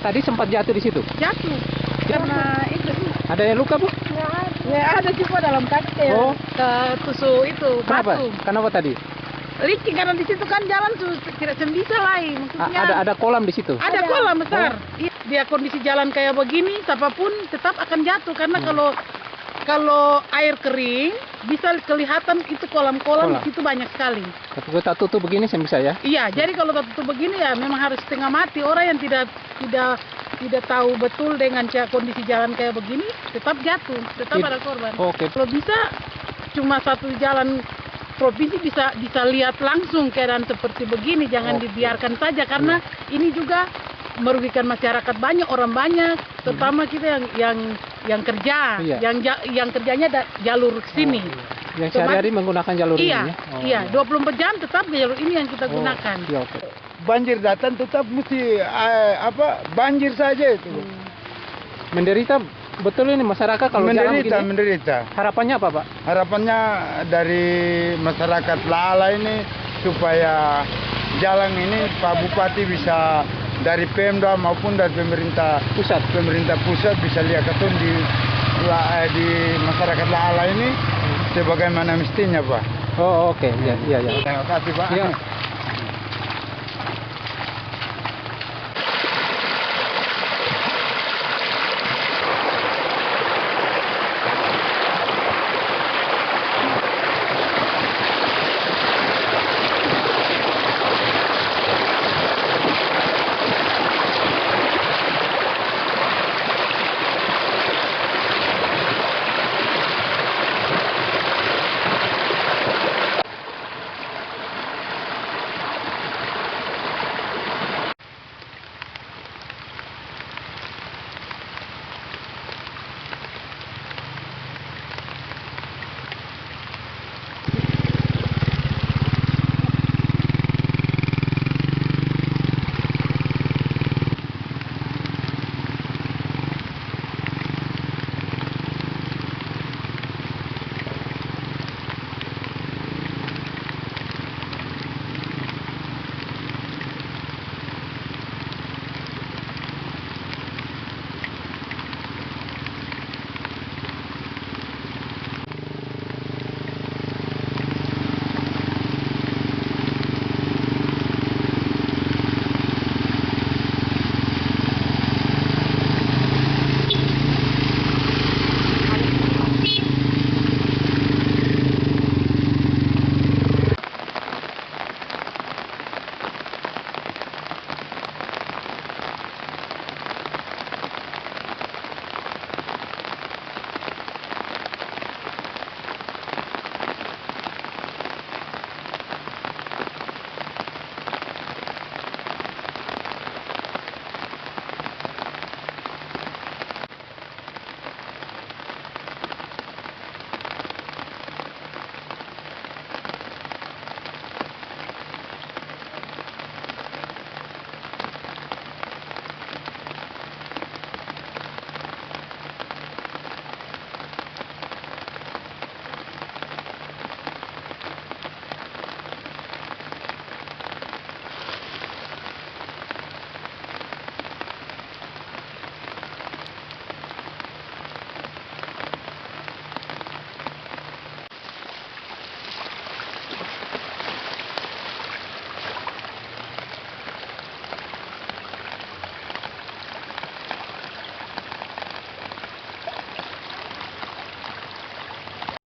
Tadi sempat jatuh di situ. Jatuh karena itu. Ada yang luka, Bu? Ya ada juga dalam kaki ketusuk itu Kenapa? batu. Kenapa tadi? Licin karena di situ kan jalan tidak bisa lain. Maksudnya Ada kolam di situ. ada kolam besar. Dia kondisi jalan kayak begini, siapapun tetap akan jatuh karena kalau air kering bisa kelihatan itu kolam-kolam di situ banyak sekali. Tapi kita tutup begini saya bisa ya? Iya, jadi kalau tutup begini ya memang harus setengah mati. Orang yang tidak tahu betul dengan kondisi jalan kayak begini tetap jatuh, tetap ada korban. Oke. Kalau bisa cuma satu jalan provinsi bisa lihat langsung keadaan seperti begini, jangan dibiarkan saja karena ini juga merugikan masyarakat banyak, orang banyak, terutama kita yang kerja, yang kerjanya jalur sini. Yang sehari-hari menggunakan jalur ini ya? Iya, 24 jam tetap jalur ini yang kita gunakan. Iya, oke. Banjir datang tetap mesti banjir saja itu. Menderita betul ini masyarakat kalau jalan begini? Menderita. Harapannya apa, Pak? Harapannya dari masyarakat Lala ini supaya jalan ini Pak Bupati bisa dari Pemda maupun dari pemerintah pusat bisa lihat ketun di masyarakat Lala ini sebagaimana mestinya, Pak. Oh, oke. Iya. Terima kasih, Pak. Iya.